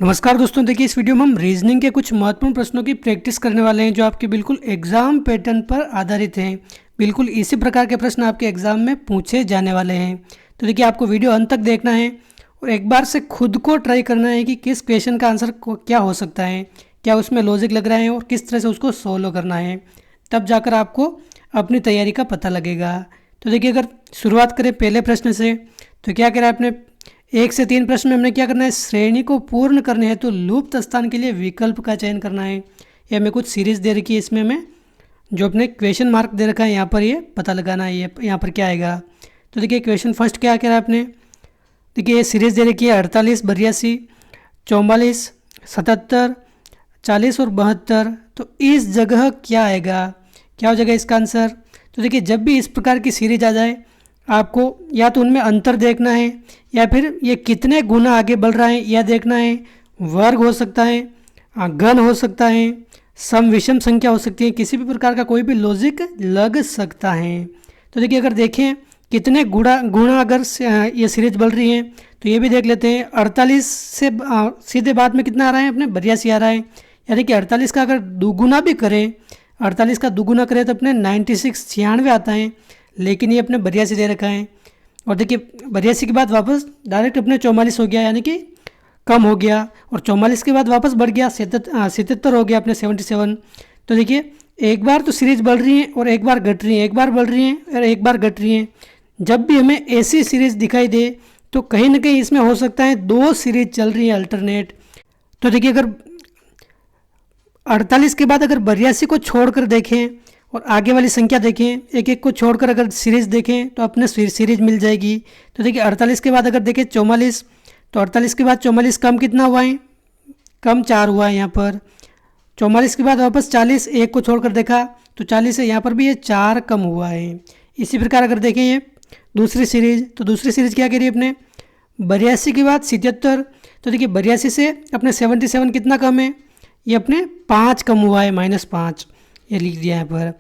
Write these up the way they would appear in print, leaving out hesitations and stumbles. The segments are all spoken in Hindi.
नमस्कार दोस्तों, देखिए इस वीडियो में हम रीजनिंग के कुछ महत्वपूर्ण प्रश्नों की प्रैक्टिस करने वाले हैं जो आपके बिल्कुल एग्जाम पैटर्न पर आधारित हैं। बिल्कुल इसी प्रकार के प्रश्न आपके एग्जाम में पूछे जाने वाले हैं। तो देखिए आपको वीडियो अंत तक देखना है और एक बार से खुद को ट्राई करना है कि किस क्वेश्चन का आंसर क्या हो सकता है, क्या उसमें लॉजिक लग रहा है और किस तरह से उसको सोल्व करना है। तब जाकर आपको अपनी तैयारी का पता लगेगा। तो देखिए अगर शुरुआत करें पहले प्रश्न से, तो क्या करें आपने 1 से 3 प्रश्न में हमने क्या करना है, श्रेणी को पूर्ण करने हैं तो लुप्त स्थान के लिए विकल्प का चयन करना है। ये हमें कुछ सीरीज़ दे रखी है, इसमें हमें जो अपने क्वेश्चन मार्क दे रखा है यहाँ पर ये पता लगाना है ये यहाँ पर क्या आएगा। तो देखिए क्वेश्चन फर्स्ट क्या करा आपने, देखिए ये सीरीज़ दे रखी है 48, 82, 44, 77, 40 और 72। तो इस जगह क्या आएगा, क्या हो जाएगा इसका आंसर। तो देखिए जब भी इस प्रकार की सीरीज आ जाए आपको या तो उनमें अंतर देखना है या फिर ये कितने गुना आगे बढ़ रहा है यह देखना है। वर्ग हो सकता है, घन हो सकता है, सम विषम संख्या हो सकती है, किसी भी प्रकार का कोई भी लॉजिक लग सकता है। तो देखिए अगर देखें कितने गुणा अगर ये सीरीज बढ़ रही है तो ये भी देख लेते हैं। 48 से सीधे बाद में कितना आ रहा है अपने 82 आ रहा है, यानी कि 48 का अगर दुगुना भी करें, 48 का दुगुना करें तो अपने 96 आता है, लेकिन ये अपने 82 दे रखा है। और देखिए 82 के बाद वापस डायरेक्ट अपने 44 हो गया, यानी कि कम हो गया, और 44 के बाद वापस बढ़ गया 77 हो गया अपने 77। तो देखिए एक बार तो सीरीज बढ़ रही है और एक बार घट रही है, एक बार बढ़ रही है और एक बार घट रही है। जब भी हमें ऐसी सीरीज दिखाई दे तो कहीं ना कहीं इसमें हो सकता है 2 सीरीज चल रही है अल्टरनेट। तो देखिए अगर 48 के बाद अगर 82 को छोड़कर देखें और आगे वाली संख्या देखें, एक एक को छोड़कर अगर सीरीज देखें तो अपने सीरीज मिल जाएगी। तो देखिए 48 के बाद अगर देखें 44, तो 48 के बाद 44 कम कितना हुआ है, कम 4 हुआ है यहाँ पर। 44 के बाद वापस 40, एक को छोड़कर देखा तो 40 है, यहाँ पर भी ये 4 कम हुआ है। इसी प्रकार अगर देखें ये दूसरी सीरीज, तो दूसरी सीरीज क्या कह रही है अपने 82 के बाद 77। तो देखिए 82 से अपने 77 कितना कम है, ये अपने 5 कम हुआ है, -5 ये लिख दिया यहाँ पर।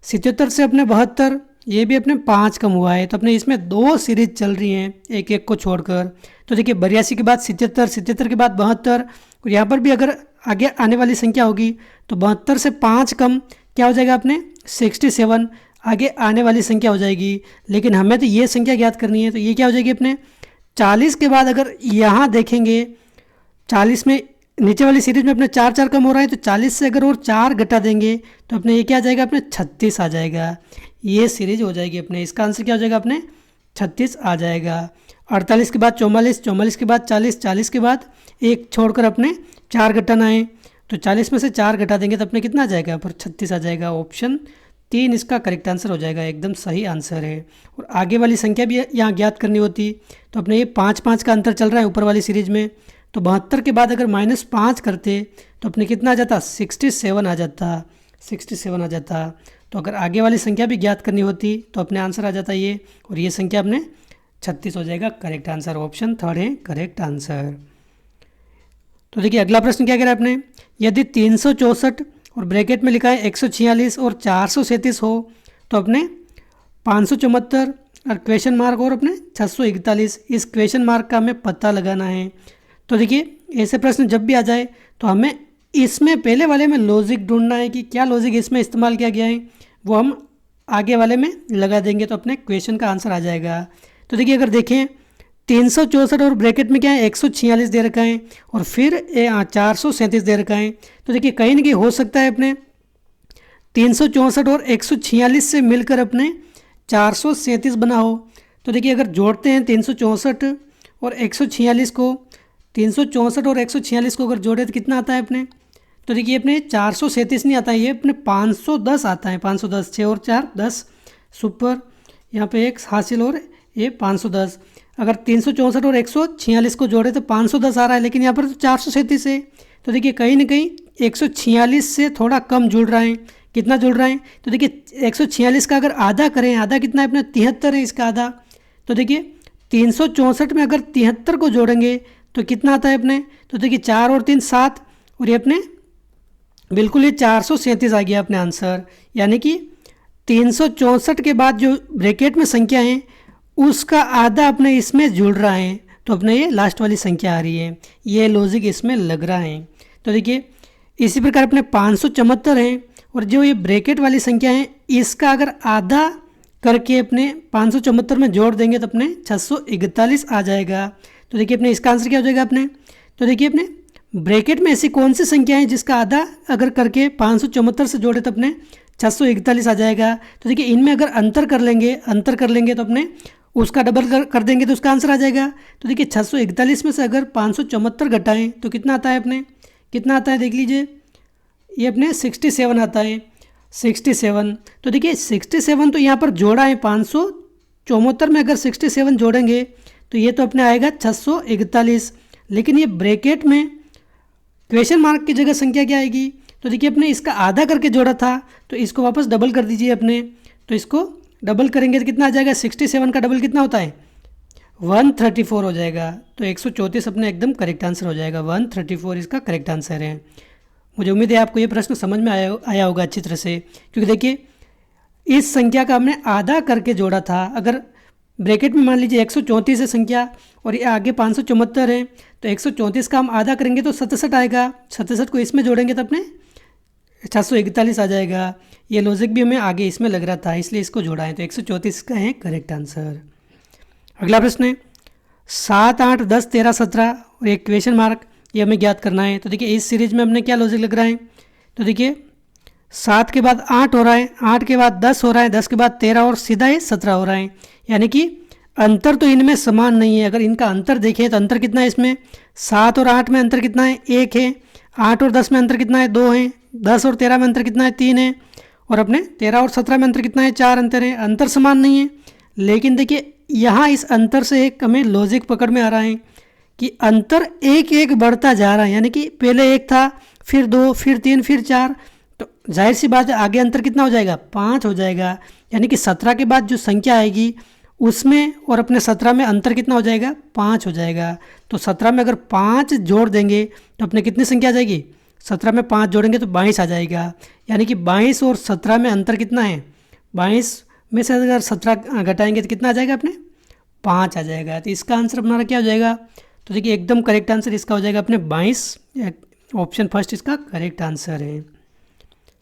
77 से अपने 72, ये भी अपने 5 कम हुआ है। तो अपने इसमें 2 सीरीज चल रही हैं एक एक को छोड़कर। तो देखिए 82 के बाद 77, 77 के बाद 72, और यहाँ पर भी अगर आगे आने वाली संख्या होगी तो 72 से 5 कम क्या हो जाएगा अपने 67 आगे आने वाली संख्या हो जाएगी। लेकिन हमें तो ये संख्या ज्ञात करनी है, तो ये क्या हो जाएगी अपने 40 के बाद अगर यहाँ देखेंगे 40 में नीचे वाली सीरीज में अपने 4 कम हो रहा है, तो 40 से अगर और 4 घटा देंगे तो अपने ये क्या आ जाएगा अपने 36 आ जाएगा। ये सीरीज हो जाएगी अपने, इसका आंसर क्या हो जाएगा अपने 36 आ जाएगा। 48 के बाद 44, 44 के बाद 40, 40 के बाद एक छोड़कर अपने 4 घटाना है, तो 40 में से 4 घटा देंगे तो अपने कितना आ जाएगा पर 36 आ जाएगा। ऑप्शन 3 इसका करेक्ट आंसर हो जाएगा, एकदम सही आंसर है। और आगे वाली संख्या भी यहाँ ज्ञात करनी होती, तो अपने ये 5 का अंतर चल रहा है ऊपर वाली सीरीज में, तो 72 के बाद अगर -5 करते तो अपने कितना आ जाता 67 आ जाता, 67 आ जाता। तो अगर आगे वाली संख्या भी ज्ञात करनी होती तो अपने आंसर आ जाता ये, और ये संख्या अपने 36 हो जाएगा करेक्ट आंसर। ऑप्शन 3 है करेक्ट आंसर। तो देखिए अगला प्रश्न क्या कह रहा है अपने, यदि 364 और ब्रैकेट में लिखा है 146 और 437 हो तो अपने 574 और क्वेश्चन मार्क और अपने 641, इस क्वेश्चन मार्क का हमें पता लगाना है। तो देखिए ऐसे प्रश्न जब भी आ जाए तो हमें इसमें पहले वाले में लॉजिक ढूंढना है कि क्या लॉजिक इसमें इस्तेमाल किया गया है, वो हम आगे वाले में लगा देंगे तो अपने क्वेश्चन का आंसर आ जाएगा। तो देखिए अगर देखें 364 और ब्रैकेट में क्या है 146 दे रखा है और फिर 437 दे रखा है, तो देखिए कहीं ना कहीं हो सकता है अपने 364 और 146 से मिलकर अपने 437 बना हो। तो देखिए अगर जोड़ते हैं 364 और 146 को, 364 और 146 को अगर जोड़े तो कितना आता है अपने, तो देखिए अपने 437 नहीं आता है, ये अपने 510 आता है। 510, 6 और 4 10 सुपर, यहाँ पे 1 हासिल और ये 510। अगर 364 और 146 को जोड़े तो 510 आ रहा है, लेकिन यहाँ पर तो 437 है। तो देखिए कहीं ना कहीं 146 से थोड़ा कम जुड़ रहा है, कितना जुड़ रहा है, तो देखिए 146 का अगर आधा करें, आधा कितना है अपना 73 है इसका आधा। तो देखिए 364 में अगर 73 को जोड़ेंगे तो कितना आता है अपने, तो देखिए 4 और 3 7, और ये अपने बिल्कुल ये 437 आ गया अपने आंसर। यानी कि 364 के बाद जो ब्रैकेट में संख्या है उसका आधा अपने इसमें जुड़ रहा है, तो अपने ये लास्ट वाली संख्या आ रही है, ये लॉजिक इसमें लग रहा है। तो देखिए इसी प्रकार अपने 574 हैं और जो ये ब्रैकेट वाली संख्या है इसका अगर आधा करके अपने 574 में जोड़ देंगे तो अपने 641 आ जाएगा। तो देखिए अपने इसका आंसर क्या हो जाएगा अपने, तो देखिए अपने ब्रैकेट में ऐसी कौन सी संख्या है जिसका आधा अगर करके 574 से जोड़े तो अपने 641 आ जाएगा। तो देखिए इनमें अगर अंतर कर लेंगे तो अपने उसका डबल कर देंगे तो उसका आंसर आ जाएगा। तो देखिए 641 में से अगर 574 घटाएं तो कितना आता है अपने, कितना आता है देख लीजिए, ये अपने 67 आता है, 67। तो देखिए 67 तो यहाँ पर जोड़ा है, 574 में अगर 67 जोड़ेंगे तो ये तो अपने आएगा 641, लेकिन ये ब्रैकेट में क्वेश्चन मार्क की जगह संख्या क्या आएगी, तो देखिए अपने इसका आधा करके जोड़ा था तो इसको वापस डबल कर दीजिए अपने, तो इसको डबल करेंगे तो कितना आ जाएगा, 67 का डबल कितना होता है 134 हो जाएगा। तो 134 अपने एकदम करेक्ट आंसर हो जाएगा, 134 इसका करेक्ट आंसर है। मुझे उम्मीद है आपको ये प्रश्न समझ में आया होगा अच्छी तरह से, क्योंकि देखिए इस संख्या का हमने आधा करके जोड़ा था। अगर ब्रैकेट में मान लीजिए 134 है संख्या और ये आगे 574 है, तो 134 का हम आधा करेंगे तो 67 आएगा, 67 को इसमें जोड़ेंगे तो अपने 641 आ जाएगा। ये लॉजिक भी हमें आगे इसमें लग रहा था, इसलिए इसको जोड़ा है, तो 134 का है करेक्ट आंसर। अगला प्रश्न है 7, 8, 10, 13, 17 और एक क्वेश्चन मार्क, ये हमें ज्ञात करना है। तो देखिए इस सीरीज में हमने क्या लॉजिक लग रहा है, तो देखिए 7 के बाद 8 हो रहा है, 8 के बाद 10 हो रहा है, 10 के बाद 13 और सीधा ये 17 हो रहा है, यानी कि अंतर तो इनमें समान नहीं है। अगर इनका अंतर देखें तो अंतर कितना है इसमें, 7 और 8 में अंतर कितना है 1 है, 8 और 10 में अंतर कितना है 2 है, 10 और 13 में अंतर कितना है 3 है, और अपने 13 और 17 में अंतर कितना है 4 अंतर है, अंतर समान नहीं है। लेकिन देखिए यहाँ इस अंतर से एक हमें लॉजिक पकड़ में आ रहा है कि अंतर एक एक बढ़ता जा रहा है, यानी कि पहले 1 था, फिर 2, फिर 3, फिर 4, तो जाहिर सी बात है आगे अंतर कितना हो जाएगा 5 हो जाएगा, यानी कि 17 के बाद जो संख्या आएगी उसमें और अपने 17 में अंतर कितना हो जाएगा 5 हो जाएगा। तो 17 में अगर 5 जोड़ देंगे तो अपने कितनी संख्या आ जाएगी, 17 में 5 जोड़ेंगे तो 22 आ जाएगा, यानी कि 22 और 17 में अंतर कितना है, 22 में से अगर 17 घटाएंगे तो कितना आ जाएगा अपने 5 आ जाएगा। तो इसका आंसर हमारा क्या हो जाएगा, तो देखिए एकदम करेक्ट आंसर इसका हो जाएगा अपने 22, ऑप्शन फर्स्ट इसका करेक्ट आंसर है।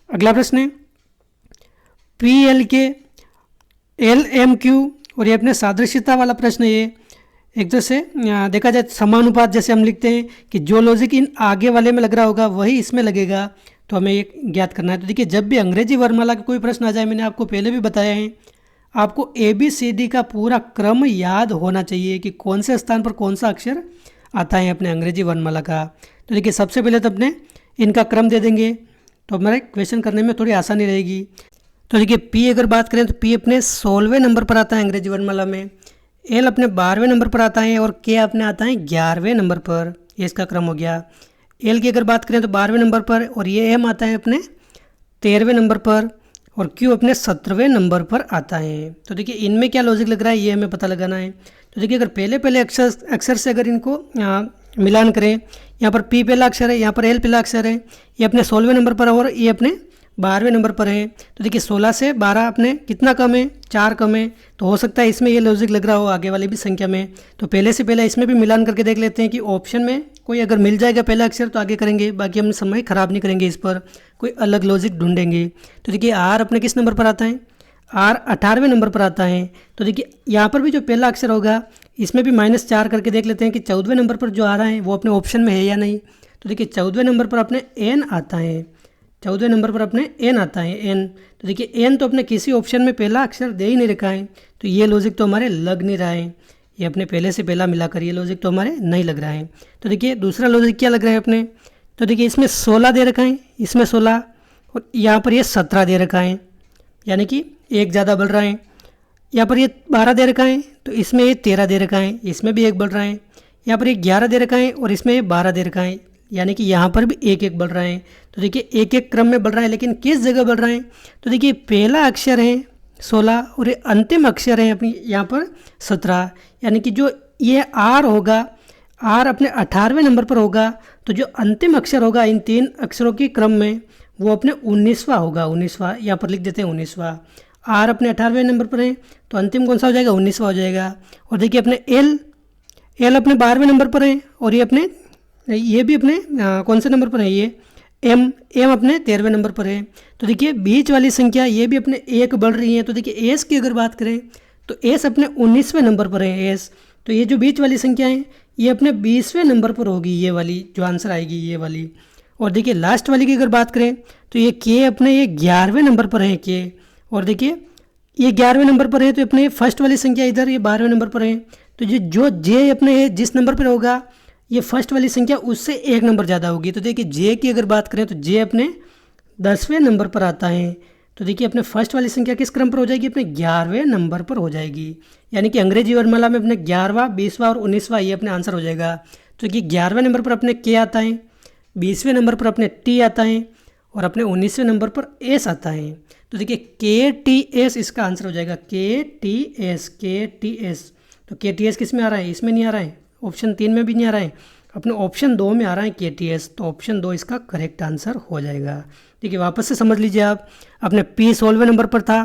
अगला प्रश्न है PL के LMQ और ये अपने सादृश्यता वाला प्रश्न है। ये एक तरह से देखा जाए समानुपात जैसे हम लिखते हैं कि जो लॉजिक इन आगे वाले में लग रहा होगा वही इसमें लगेगा, तो हमें ये ज्ञात करना है। तो देखिए जब भी अंग्रेजी वर्णमाला का कोई प्रश्न आ जाए, मैंने आपको पहले भी बताया है, आपको ABCD का पूरा क्रम याद होना चाहिए कि कौन से स्थान पर कौन सा अक्षर आता है अपने अंग्रेजी वर्णमाला का। तो देखिए सबसे पहले तो अपने इनका क्रम दे देंगे तो हमारे क्वेश्चन करने में थोड़ी आसानी रहेगी। तो देखिए P अगर बात करें तो P अपने 16वें नंबर पर आता है अंग्रेजी वर्णमाला में, L अपने 12वें नंबर पर आता है और K अपने आता है 11वें नंबर पर, ये इसका क्रम हो गया। L की अगर बात करें तो 12वें नंबर पर और ये M आता है अपने 13वें नंबर पर और Q अपने 17वें नंबर पर आता है। तो देखिए इनमें क्या लॉजिक लग रहा है ये हमें पता लगाना है। तो देखिए अगर पहले अक्षर से अगर इनको मिलान करें, यहाँ पर P पहला अक्षर है, यहाँ पर L पहला अक्षर है, ये अपने 16वें नंबर पर और ये अपने 12वें नंबर पर है। तो देखिए 16 से 12 अपने कितना कम है, 4 कम है, तो हो सकता है इसमें ये लॉजिक लग रहा हो आगे वाली भी संख्या में। तो पहले से पहले इसमें भी मिलान करके देख लेते हैं कि ऑप्शन में कोई अगर मिल जाएगा पहला अक्षर तो आगे करेंगे, बाकी हम समय ख़राब नहीं करेंगे, इस पर कोई अलग लॉजिक ढूंढेंगे। तो देखिए R अपने किस नंबर पर आता है, R 18वें नंबर पर आता है। तो देखिए यहाँ पर भी जो पहला अक्षर होगा इसमें भी -4 करके देख लेते हैं कि 14वें नंबर पर जो आ रहा है वो अपने ऑप्शन में है या नहीं। तो देखिए 14वें नंबर पर अपने N आता है, 14वें नंबर पर अपने N आता है, N। तो देखिए N तो अपने किसी ऑप्शन में पहला अक्षर दे ही नहीं रखा है, तो ये लॉजिक तो हमारे लग नहीं रहा है, ये अपने पहले से पहला मिलाकर ये लॉजिक तो हमारे नहीं लग रहा है। तो देखिए दूसरा लॉजिक क्या लग रहा है अपने, तो देखिए इसमें 16 दे रखा है, इसमें 16 और यहाँ पर ये 17 दे रखा है, यानी कि एक ज़्यादा बढ़ रहा है। यहाँ पर ये 12 दे रखा है तो इसमें ये 13 दे रखा है, इसमें भी एक बढ़ रहा है। यहाँ पर ये 11 दे रखा है और इसमें ये 12 दे रखा है, यानी कि यहाँ पर भी एक एक बढ़ रहा है। तो देखिए एक एक क्रम में बढ़ रहा है, लेकिन किस जगह बढ़ रहा है, तो देखिए पहला अक्षर है 16 और ये अंतिम अक्षर है अपनी यहाँ पर 17, यानी कि जो ये R होगा, R अपने 18वें नंबर पर होगा, तो जो अंतिम अक्षर होगा इन 3 अक्षरों के क्रम में वो अपने 19वां होगा, 19वां यहाँ पर लिख देते हैं 19वां। R अपने 18वें नंबर पर है तो अंतिम कौन सा हो जाएगा 19वां हो जाएगा। और देखिए अपने एल अपने 12वें नंबर पर है और ये भी अपने कौन से नंबर पर है, ये एम अपने 13वें नंबर पर है। तो देखिए बीच वाली संख्या ये भी अपने एक बढ़ रही है। तो देखिए एस की अगर बात करें तो एस अपने 19वें नंबर पर है एस। तो ये जो बीच वाली संख्या है ये अपने 20वें नंबर पर होगी, ये वाली जो आंसर आएगी ये वाली। और देखिए लास्ट वाली की अगर बात करें तो ये के अपने ये 11वें नंबर पर है के। और देखिए ये 11वें नंबर पर है तो अपने फर्स्ट वाली संख्या इधर ये 12वें नंबर पर है। तो जो जे अपने जिस नंबर पर होगा ये फर्स्ट वाली संख्या उससे एक नंबर ज़्यादा होगी। तो देखिए जे की अगर बात करें तो जे अपने 10वें नंबर पर आता है। तो देखिए अपने फर्स्ट वाली संख्या किस क्रम पर हो जाएगी, अपने 11वें नंबर पर हो जाएगी। यानी कि अंग्रेजी वर्णमाला में अपने 11वां, 20वां और 19वां ये अपने आंसर हो जाएगा। तो देखिए 11वें नंबर पर अपने के आता है, 20वें नंबर पर अपने टी आता है और अपने 19वें नंबर पर एस आता है। तो देखिए के टी एस इसका आंसर हो जाएगा, के टी एस। तो के टी एस किस में आ रहा है, इसमें नहीं आ रहा है, ऑप्शन 3 में भी नहीं आ रहा है, अपने ऑप्शन 2 में आ रहा है के टी एस। तो ऑप्शन 2 इसका करेक्ट आंसर हो जाएगा। देखिए वापस से समझ लीजिए आप, अपने पी 16वें नंबर पर था,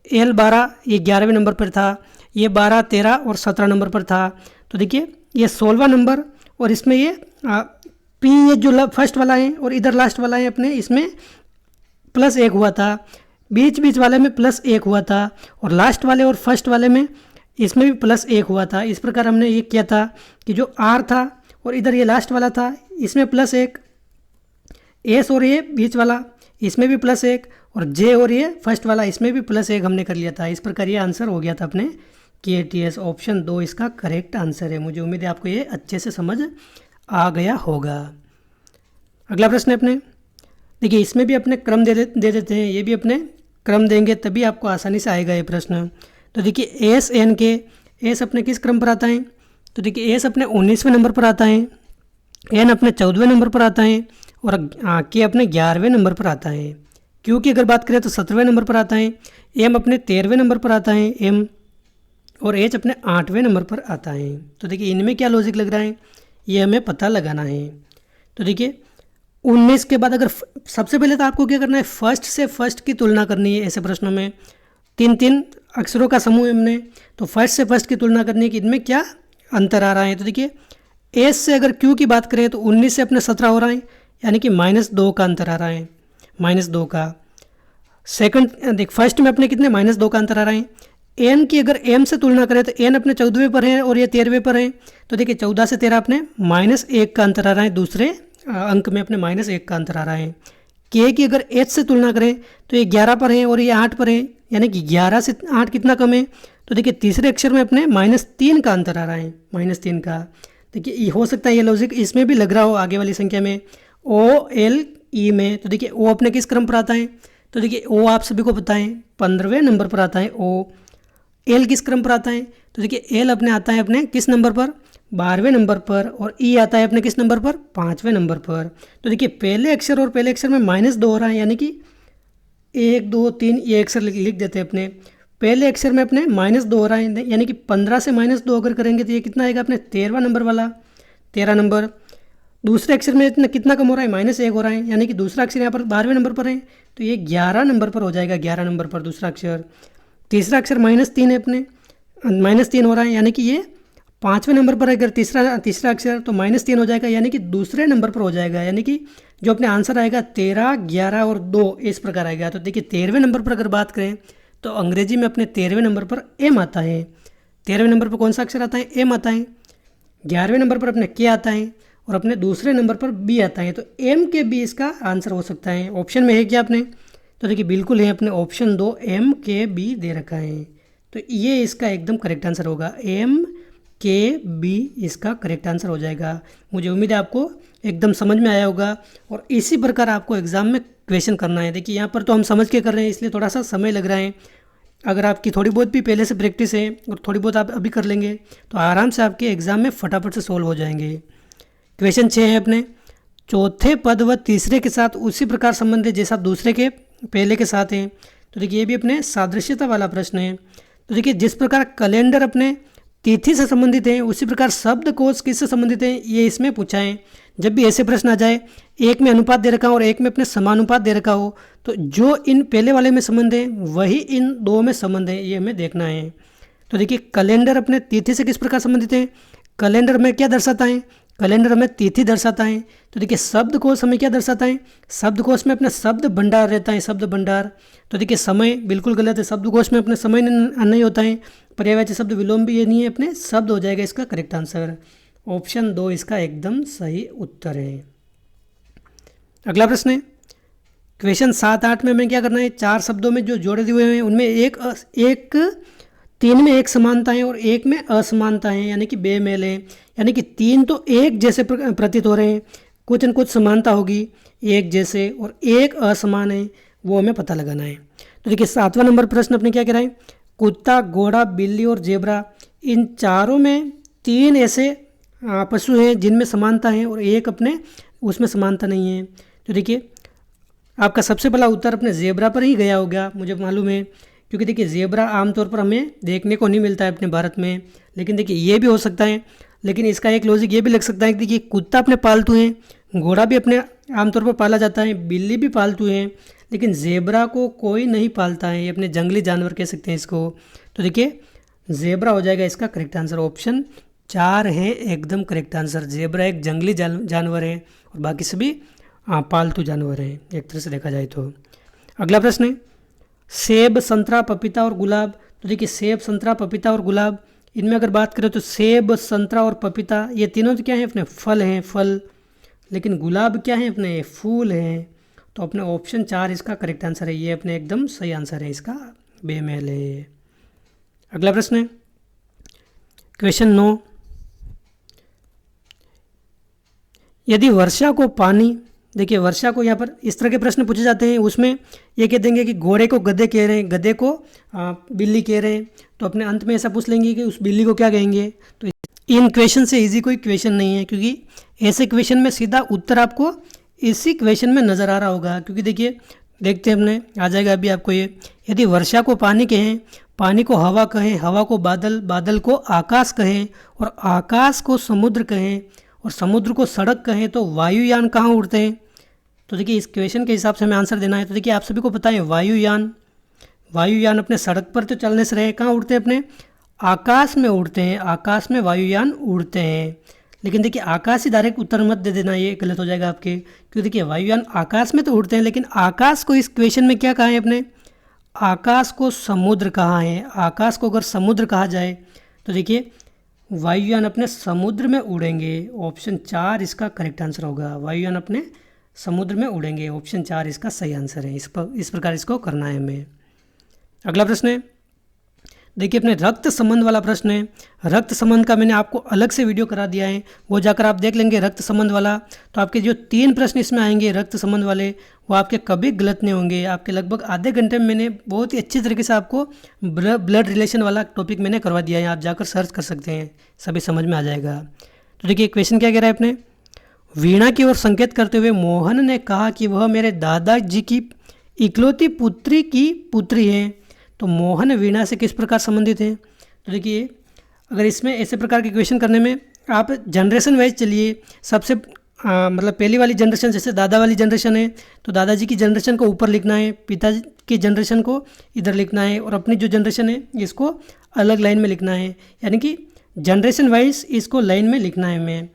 एल 12 ये 11वें नंबर पर था, ये 12, 13 और 17 नंबर पर था। तो देखिए ये 16वां नंबर और इसमें ये पी ये जो फर्स्ट वाला है और इधर लास्ट वाला है अपने इसमें +1 हुआ था, बीच वाले में +1 हुआ था और लास्ट वाले और फर्स्ट वाले में इसमें भी +1 हुआ था। इस प्रकार हमने ये किया था कि जो आर था और इधर ये लास्ट वाला था इसमें +1, एस और ये बीच वाला इसमें भी +1 और जे और ये फर्स्ट वाला इसमें भी +1 हमने कर लिया था। इस प्रकार ये आंसर हो गया था अपने के टी एस। ऑप्शन 2 इसका करेक्ट आंसर है। मुझे उम्मीद है आपको ये अच्छे से समझ आ गया होगा। अगला प्रश्न है अपने, देखिए इसमें भी अपने क्रम दे देते हैं, ये भी अपने क्रम देंगे तभी आपको आसानी से आएगा ये प्रश्न। तो देखिए एस एन के, एस अपने किस क्रम पर आता है, तो देखिए एस अपने 19वें नंबर पर आता है, एन अपने 14वें नंबर पर आता है और के अपने 11वें नंबर पर आता है। क्यू की अगर बात करें तो 17वें नंबर पर आता है, एम अपने 13वें नंबर पर आता है एम, और एच अपने 8वें नंबर पर आता है। तो देखिए इनमें क्या लॉजिक लग रहा है ये हमें पता लगाना है। तो देखिए 19 के बाद अगर सबसे पहले तो आपको क्या करना है, फर्स्ट से फर्स्ट की तुलना करनी है। ऐसे प्रश्नों में 3 अक्षरों का समूह है हमने, तो फर्स्ट से फर्स्ट की तुलना करनी है कि इनमें क्या अंतर आ रहा है। तो देखिए एस से अगर क्यू की बात करें तो 19 से अपने 17 हो रहा है, यानी कि -2 का अंतर आ रहा है, -2 का। सेकंड देख फर्स्ट में अपने कितने -2 का अंतर आ रहा है। एन की अगर एम से तुलना करें तो एन अपने 14वें पर है और ये 13वें पर है। तो देखिए 14 से 13 अपने -1 का अंतर आ रहा है, दूसरे अंक में अपने -1 का अंतर आ रहा है। के की अगर एच से तुलना करें तो ये 11 पर है और ये 8 पर है, यानी कि 11 से 8 कितना कम है। तो देखिए तीसरे अक्षर में अपने -3 का अंतर आ रहा है, -3 का। देखिए ये हो सकता है ये लॉजिक इसमें भी लग रहा हो आगे वाली संख्या में, ओ एल ई में। तो देखिए ओ अपने किस क्रम पर आता है, तो देखिए ओ आप सभी को पता है 15वें नंबर पर आता है ओ। एल किस क्रम पर आता है, तो देखिए एल अपने आता है अपने किस नंबर पर, 12वें नंबर पर, और ई आता है अपने किस नंबर पर, 5वें नंबर पर। तो देखिए पहले अक्षर और पहले अक्षर में -2 हो रहा है, यानी कि 1 2 3 ये अक्षर लिख देते हैं अपने। पहले अक्षर में अपने -2 हो रहा है, यानी कि 15 से -2 अगर करेंगे तो ये कितना आएगा अपने 13वां नंबर वाला, 13 नंबर। दूसरे अक्षर में इतना कितना कम हो रहा है, -1 हो रहा है, यानी कि दूसरा अक्षर यहाँ पर 12वें नंबर पर है, तो ये 11 नंबर पर हो जाएगा, 11 नंबर पर दूसरा अक्षर। तीसरा अक्षर -3 है अपने, -3 हो रहा है, यानी कि ये 5वें नंबर पर अगर तीसरा अक्षर तो -3 हो जाएगा, यानी कि दूसरे नंबर पर हो जाएगा, यानी कि जो अपने आंसर आएगा 13, 11 और 2 इस प्रकार आएगा। तो देखिए 13वें नंबर पर अगर बात करें तो अंग्रेजी में अपने 13वें नंबर पर एम आता है। 13वें नंबर पर कौन सा अक्षर आता है, एम आता है। 11वें नंबर पर अपने के आता है और अपने दूसरे नंबर पर बी आता है। तो एम के बी इसका आंसर हो सकता है। ऑप्शन में है क्या अपने, तो देखिए बिल्कुल है, अपने ऑप्शन 2 एम के बी दे रखा है, तो ये इसका एकदम करेक्ट आंसर होगा, एम के बी इसका करेक्ट आंसर हो जाएगा। मुझे उम्मीद है आपको एकदम समझ में आया होगा और इसी प्रकार आपको एग्जाम में क्वेश्चन करना है। देखिए यहाँ पर तो हम समझ के कर रहे हैं इसलिए थोड़ा सा समय लग रहा है। अगर आपकी थोड़ी बहुत भी पहले से प्रैक्टिस है और थोड़ी बहुत आप अभी कर लेंगे तो आराम से आपके एग्ज़ाम में फटाफट से सोल्व हो जाएंगे। क्वेश्चन 6 है अपने, चौथे पद व तीसरे के साथ उसी प्रकार संबंध है जैसा दूसरे के पहले के साथ है। तो देखिए ये भी अपने सादृश्यता वाला प्रश्न है। तो देखिए जिस प्रकार कैलेंडर अपने तिथि से संबंधित है उसी प्रकार शब्दकोश किससे संबंधित है ये इसमें पूछा है। जब भी ऐसे प्रश्न आ जाए, एक में अनुपात दे रखा हो और एक में अपने समानुपात दे रखा हो, तो जो इन पहले वाले में संबंध है वही इन दो में संबंध है, ये हमें देखना है। तो देखिए कैलेंडर अपने तिथि से किस प्रकार संबंधित है, कैलेंडर में क्या दर्शाता है, कैलेंडर में तिथि दर्शाता है। तो देखिए शब्दकोश हमें क्या दर्शाता है, शब्दकोश में अपना शब्द भंडार रहता है, शब्द भंडार। तो देखिए समय बिल्कुल गलत है, शब्दकोश में अपने समय नहीं होता है। पर्यायवाची शब्द विलोम भी ये नहीं है, अपने शब्द हो जाएगा इसका करेक्ट आंसर। ऑप्शन 2 इसका एकदम सही उत्तर है। अगला प्रश्न है क्वेश्चन 7-8 में हमें क्या करना है, 4 शब्दों में जो जोड़े दिए हुए हैं उनमें एक 3 में एक समानता है और एक में असमानता है, यानी कि बेमेल है। यानी कि 3 तो एक जैसे प्रतीत हो रहे हैं, कुछ न कुछ समानता होगी एक जैसे, और एक असमान है, वो हमें पता लगाना है। तो देखिए 7वां नंबर प्रश्न अपने क्या कह रहा है, कुत्ता, घोड़ा, बिल्ली और जेबरा, इन चारों में 3 ऐसे पशु हैं जिनमें समानता है और एक अपने उसमें समानता नहीं है। तो देखिए आपका सबसे पहला उत्तर अपने जेबरा पर ही गया होगा, मुझे मालूम है, क्योंकि देखिए जेबरा आमतौर पर हमें देखने को नहीं मिलता है अपने भारत में। लेकिन देखिए ये भी हो सकता है, लेकिन इसका एक लॉजिक ये भी लग सकता है कि देखिए कुत्ता अपने पालतू हैं, घोड़ा भी अपने आमतौर पर पाला जाता है, बिल्ली भी पालतू है, लेकिन जेबरा को कोई नहीं पालता है, ये अपने जंगली जानवर कह सकते हैं इसको। तो देखिए जेबरा हो जाएगा इसका करेक्ट आंसर। ऑप्शन 4 है एकदम करेक्ट आंसर। जेबरा एक जंगली जानवर है और बाकी सभी पालतू जानवर हैं एक तरह से देखा जाए तो। अगला प्रश्न है सेब, संतरा, पपीता और गुलाब। तो देखिए सेब, संतरा, पपीता और गुलाब, इनमें अगर बात करें तो सेब, संतरा और पपीता ये तीनों तो क्या हैं, अपने फल हैं, फल। लेकिन गुलाब क्या है, अपने फूल हैं। तो अपने ऑप्शन 4 इसका करेक्ट आंसर है, ये अपने एकदम सही आंसर है, इसका बेमेल है। अगला प्रश्न है क्वेश्चन 9, यदि वर्षा को पानी, देखिए वर्षा को यहाँ पर इस तरह के प्रश्न पूछे जाते हैं, उसमें ये कह देंगे कि घोड़े को गधे कह रहे हैं, गधे को बिल्ली कह रहे हैं, तो अपने अंत में ऐसा पूछ लेंगे कि उस बिल्ली को क्या कहेंगे। तो इन क्वेश्चन से इजी कोई क्वेश्चन नहीं है, क्योंकि ऐसे क्वेश्चन में सीधा उत्तर आपको इसी क्वेश्चन में नज़र आ रहा होगा। क्योंकि देखिए देखते हैं अपने आ जाएगा अभी आपको ये, यदि वर्षा को पानी कहें, पानी को हवा कहें, हवा को बादल, बादल को आकाश कहें और आकाश को समुद्र कहें और समुद्र को सड़क कहें, तो वायुयान कहाँ उड़ते हैं। तो देखिए इस क्वेश्चन के हिसाब से हमें आंसर देना है। तो देखिए आप सभी को पता है वायुयान, वायुयान अपने सड़क पर तो चलने से रहे, कहाँ उड़ते हैं, अपने आकाश में उड़ते हैं, आकाश में वायुयान उड़ते हैं। लेकिन देखिए आकाश ही डायरेक्ट उत्तर मत दे देना, ये गलत हो जाएगा आपके, क्योंकि देखिए वायुयान आकाश में तो उड़ते हैं, लेकिन आकाश को इस क्वेश्चन में क्या कहा है, अपने आकाश को समुद्र कहा है। आकाश को अगर समुद्र कहा जाए तो देखिए वायुयान अपने समुद्र में उड़ेंगे। ऑप्शन 4 इसका करेक्ट आंसर होगा, वायुयान अपने समुद्र में उड़ेंगे। ऑप्शन 4 इसका सही आंसर है। इस प्रकार इसको करना है हमें। अगला प्रश्न है देखिए अपने रक्त संबंध वाला प्रश्न है। रक्त संबंध का मैंने आपको अलग से वीडियो करा दिया है, वो जाकर आप देख लेंगे रक्त संबंध वाला। तो आपके जो 3 प्रश्न इसमें आएंगे रक्त संबंध वाले, वो आपके कभी गलत नहीं होंगे। आपके लगभग आधे घंटे में मैंने बहुत ही अच्छी तरीके से आपको ब्लड रिलेशन वाला टॉपिक मैंने करवा दिया है, आप जाकर सर्च कर सकते हैं, सभी समझ में आ जाएगा। तो देखिए क्वेश्चन क्या कह रहा है अपने, वीणा की ओर संकेत करते हुए मोहन ने कहा कि वह मेरे दादाजी की इकलौती पुत्री की पुत्री है। तो मोहन वीणा से किस प्रकार संबंधित है। तो देखिए अगर इसमें ऐसे प्रकार के क्वेश्चन करने में आप जनरेशन वाइज चलिए, सबसे मतलब पहली वाली जनरेशन जैसे दादा वाली जनरेशन है तो दादाजी की जनरेशन को ऊपर लिखना है, पिताजी की जनरेशन को इधर लिखना है और अपनी जो जनरेशन है इसको अलग लाइन में लिखना है, यानी कि जनरेशन वाइज इसको लाइन में लिखना है हमें।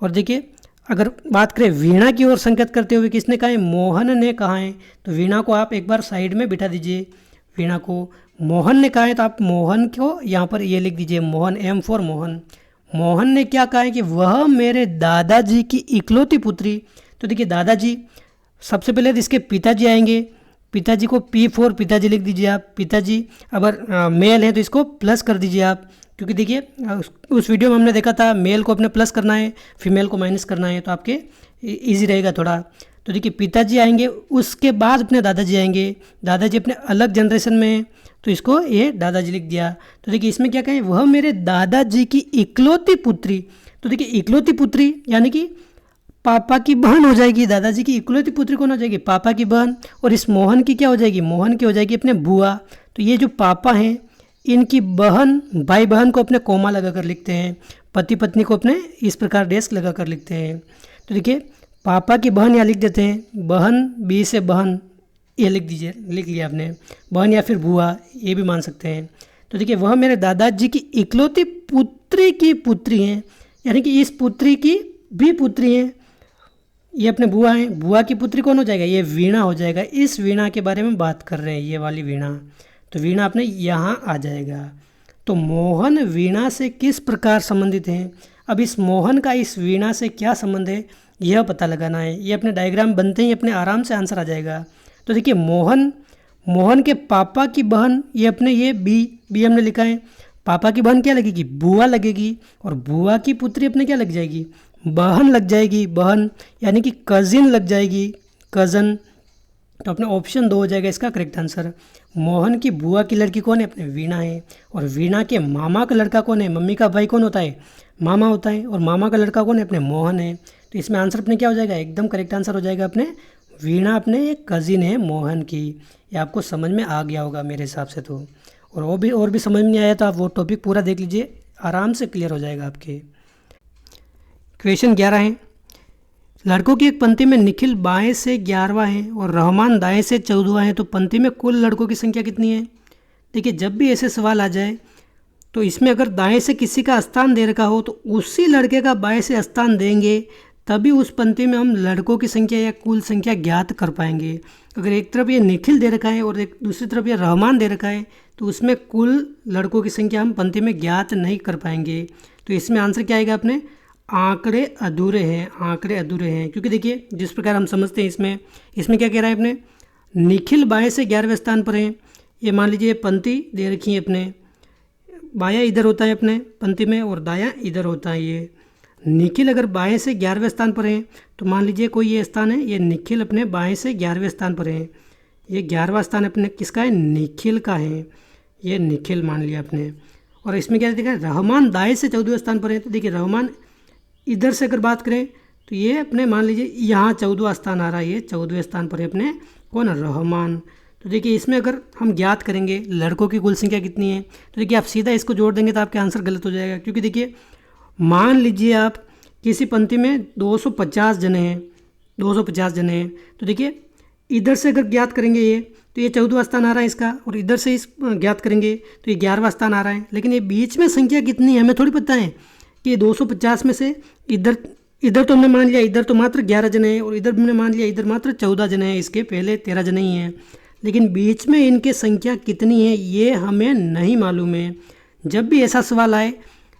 और देखिए अगर बात करें वीणा की ओर संकेत करते हुए किसने कहा है, मोहन ने कहा है। तो वीणा को आप एक बार साइड में बिठा दीजिए, वीणा को मोहन ने कहा है तो आप मोहन को यहाँ पर ये लिख दीजिए, मोहन, M फॉर मोहन। मोहन ने क्या कहा है कि वह मेरे दादाजी की इकलौती पुत्री। तो देखिए दादाजी सबसे पहले तो इसके पिताजी आएंगे, पिताजी को P फॉर पिताजी लिख दीजिए आप। पिताजी अगर मेल है तो इसको प्लस कर दीजिए आप, क्योंकि देखिए उस वीडियो में हमने देखा था मेल को अपने प्लस करना है, फीमेल को माइनस करना है, तो आपके इजी रहेगा थोड़ा। तो देखिए पिताजी आएंगे, उसके बाद अपने दादाजी आएंगे। दादाजी अपने अलग जनरेशन में हैं तो इसको ये दादाजी लिख दिया। तो देखिए इसमें क्या कहें, वह मेरे दादाजी की इकलौती पुत्री। तो देखिए इकलौती पुत्री यानी कि पापा की बहन हो जाएगी। दादाजी की इकलौती पुत्री कौन हो जाएगी, पापा की बहन। और इस मोहन की क्या हो जाएगी, मोहन की हो जाएगी अपने बुआ। तो ये जो पापा हैं इनकी बहन, भाई बहन को अपने कोमा लगा कर लिखते हैं, पति पत्नी को अपने इस प्रकार डैश लगा कर लिखते हैं। तो देखिए पापा की बहन यहाँ लिख देते हैं, बहन बी से बहन ये लिख दीजिए, लिख लिया आपने, बहन या फिर बुआ ये भी मान सकते हैं। तो देखिए वह मेरे दादाजी की इकलौती पुत्री की पुत्री हैं, यानी कि इस पुत्री की भी पुत्री हैं, ये अपने बुआ हैं। बुआ की पुत्री कौन हो जाएगा, ये वीणा हो जाएगा। इस वीणा के बारे में बात कर रहे हैं, ये वाली वीणा, तो वीणा अपने यहाँ आ जाएगा। तो मोहन वीणा से किस प्रकार संबंधित हैं। अब इस मोहन का इस वीणा से क्या संबंध है यह पता लगाना है। ये अपने डायग्राम बनते ही अपने आराम से आंसर आ जाएगा। तो देखिए मोहन के पापा की बहन, ये अपने ये बी हमने लिखा है। पापा की बहन क्या लगेगी, बुआ लगेगी, और बुआ की पुत्री अपने क्या लग जाएगी, बहन लग जाएगी, बहन, यानी कि कजिन लग जाएगी, कज़न। तो अपने ऑप्शन 2 हो जाएगा इसका करेक्ट आंसर। मोहन की बुआ की लड़की कौन है, अपने वीणा है। और वीणा के मामा का लड़का कौन है, मम्मी का भाई कौन होता है, मामा होता है। और मामा का लड़का कौन है, अपने मोहन है। तो इसमें आंसर अपने क्या हो जाएगा, एकदम करेक्ट आंसर हो जाएगा अपने वीणा अपने एक कज़िन है मोहन की। ये आपको समझ में आ गया होगा मेरे हिसाब से तो। और भी समझ में नहीं आया तो आप वो टॉपिक पूरा देख लीजिए, आराम से क्लियर हो जाएगा आपके। क्वेश्चन 11 है, लड़कों की एक पंक्ति में निखिल बाएं से 11वां है और रहमान दाएं से 14वां है, तो पंक्ति में कुल लड़कों की संख्या कितनी है। देखिए जब भी ऐसे सवाल आ जाए तो इसमें अगर दाएं से किसी का स्थान दे रखा हो तो उसी लड़के का बाएं से स्थान देंगे, तभी उस पंक्ति में हम लड़कों की संख्या या कुल संख्या ज्ञात कर पाएंगे। अगर एक तरफ ये निखिल दे रखा है और एक दूसरी तरफ ये रहमान दे रखा है तो उसमें कुल लड़कों की संख्या हम पंक्ति में ज्ञात नहीं कर पाएंगे। तो इसमें आंसर क्या आएगा अपने, आंकड़े अधूरे हैं, आंकड़े अधूरे हैं। क्योंकि देखिए जिस प्रकार हम समझते हैं इसमें क्या कह रहा है अपने, निखिल बाएं से 11वें स्थान पर है। ये मान लीजिए पंक्ति दे रखी है अपने, बायां इधर होता है अपने पंक्ति में और दायां इधर होता है। ये निखिल अगर बाएं से 11वें स्थान पर है तो मान लीजिए कोई ये स्थान है, ये निखिल अपने बाएं से 11वें स्थान पर है। ये 11वां स्थान अपने किसका है, निखिल का है। ये निखिल मान लिया अपने। और इसमें क्या देखा, रहमान दाएं से 14वें स्थान पर है। तो देखिए रहमान इधर से अगर बात करें तो ये अपने मान लीजिए यहाँ 14वां स्थान आ रहा है, ये 14वें स्थान पर है अपने कौन, रहमान। तो देखिए इसमें अगर हम ज्ञात करेंगे लड़कों की कुल संख्या कितनी है, तो देखिए आप सीधा इसको जोड़ देंगे तो आपके आंसर गलत हो जाएगा। क्योंकि देखिए मान लीजिए आप किसी पंक्ति में 250 जने हैं, 250 जने हैं, तो देखिए इधर से अगर ज्ञात करेंगे ये तो ये 14वां स्थान आ रहा है इसका, और इधर से इस ज्ञात करेंगे तो ये 11वां स्थान आ रहा है। लेकिन ये बीच में संख्या कितनी है हमें थोड़ी पता है कि 250 में से इधर तो हमने मान लिया इधर तो मात्र 11 जने हैं और इधर हमने मान लिया इधर मात्र 14 जने हैं, इसके पहले 13 जने ही हैं। लेकिन बीच में इनके संख्या कितनी है ये हमें नहीं मालूम है। जब भी ऐसा सवाल आए,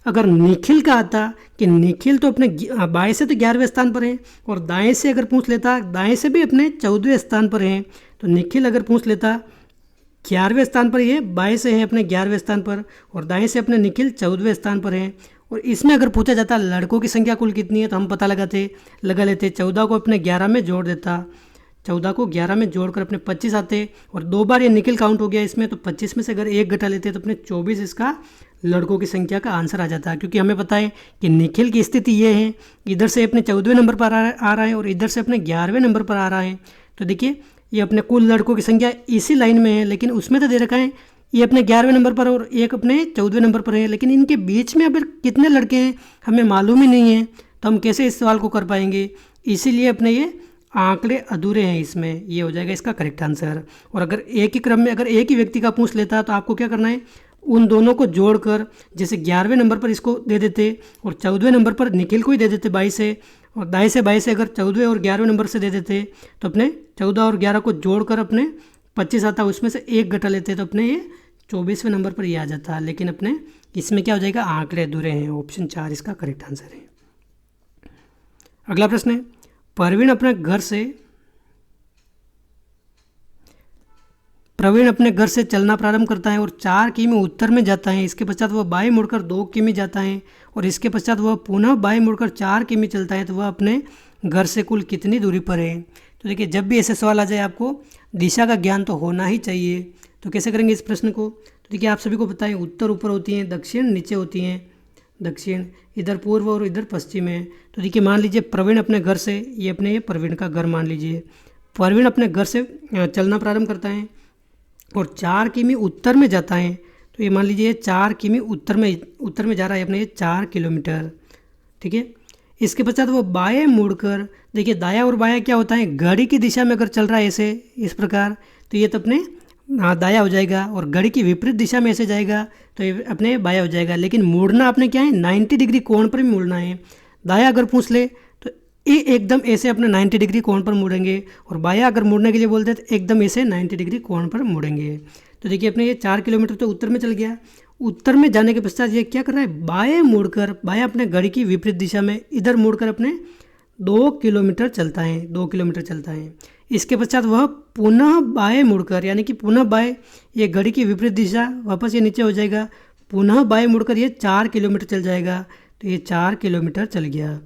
अगर निखिल का आता कि निखिल तो अपने बाएं से तो 11वें स्थान पर है और दाएं से अगर पूछ लेता, दाएं से भी अपने 14वें स्थान पर हैं, तो निखिल अगर पूछ लेता 11वें स्थान पर, ये बाएं से है अपने 11वें स्थान पर और दाएं से अपने निखिल 14वें स्थान पर हैं। और इसमें अगर पूछा जाता लड़कों की संख्या कुल कितनी है तो हम पता लगा लेते 14 को अपने 11 में जोड़ देता, 14 को 11 में जोड़कर अपने 25 आते, और 2 बार ये निखिल काउंट हो गया इसमें, तो 25 में से अगर 1 घटा लेते तो अपने 24 इसका लड़कों की संख्या का आंसर आ जाता है। क्योंकि हमें पता है कि निखिल की स्थिति ये है, इधर से अपने 14वें नंबर पर आ रहा है और इधर से अपने 11वें नंबर पर आ रहा है। तो देखिए ये अपने कुल लड़कों की संख्या इसी लाइन में है, लेकिन उसमें तो दे रखा है ये अपने 11वें नंबर पर और एक अपने 14वें नंबर पर है, लेकिन इनके बीच में अगर कितने लड़के हैं हमें मालूम ही नहीं है, तो हम कैसे इस सवाल को कर पाएंगे। इसीलिए अपने ये आंकड़े अधूरे हैं, इसमें ये हो जाएगा इसका करेक्ट आंसर। और अगर एक ही क्रम में अगर एक ही व्यक्ति का पूछ लेता तो आपको क्या करना है, उन दोनों को जोड़कर जैसे 11वें नंबर पर इसको दे देते और 14वें नंबर पर निखिल को ही दे देते 22 से, और दाएं से अगर 14वें और 11वें नंबर से दे देते तो अपने 14 और 11 को जोड़कर अपने 25 आता, उसमें से 1 घटा लेते तो अपने ये 24वें नंबर पर ये आ जाता। लेकिन अपने इसमें क्या हो जाएगा, आंकड़े अधूरे हैं। ऑप्शन 4 इसका करेक्ट आंसर है। अगला प्रश्न है, प्रवीण अपने घर से चलना प्रारंभ करता है और 4 किमी उत्तर में जाता है। इसके पश्चात वह बाएं मुड़कर 2 किमी जाता है और इसके पश्चात वह पुनः बाएं मुड़कर 4 किमी चलता है, तो वह अपने घर से कुल कितनी दूरी पर है। तो देखिए जब भी ऐसे सवाल आ जाए आपको दिशा का ज्ञान तो होना ही चाहिए। तो कैसे करेंगे इस प्रश्न को, तो देखिए आप सभी को पता है उत्तर ऊपर होती हैं, दक्षिण नीचे होती हैं, दक्षिण इधर पूर्व और इधर पश्चिम है। तो देखिए मान लीजिए प्रवीण अपने घर से, ये प्रवीण का घर मान लीजिए, प्रवीण अपने घर से चलना प्रारंभ करता है और 4 किमी उत्तर में जाता है। तो ये मान लीजिए 4 किमी उत्तर में जा रहा है अपने, ये 4 किलोमीटर, ठीक है। इसके पश्चात वो बाएं मुड़कर, देखिए दायां और बायां क्या होता है, घड़ी की दिशा में अगर चल रहा है ऐसे इस प्रकार, तो ये तो अपने दाया हो जाएगा, और घड़ी की विपरीत दिशा में ऐसे जाएगा तो ये अपने बाया हो जाएगा। लेकिन मुड़ना आपने क्या है, 90 डिग्री कोण पर भी मुड़ना है। दाया अगर पूछ ले तो ये एकदम ऐसे अपने 90 डिग्री कोण पर मुड़ेंगे, और बाया अगर मुड़ने के लिए बोलते हैं तो एकदम ऐसे 90 डिग्री कोण पर मुड़ेंगे। तो देखिए अपने ये 4 किलोमीटर तो उत्तर में चल गया। उत्तर में जाने के पश्चात ये क्या कर रहा है, बाएं मुड़कर, बाया अपने घड़ी की विपरीत दिशा में इधर मुड़कर अपने 2 किलोमीटर चलता है, 2 किलोमीटर चलता है। इसके पश्चात वह पुनः बाएं मुड़कर, यानी कि पुनः बाएं, ये घड़ी की विपरीत दिशा, वापस ये नीचे हो जाएगा, पुनः बाएं मुड़कर ये 4 किलोमीटर चल जाएगा। तो ये 4 किलोमीटर चल गया,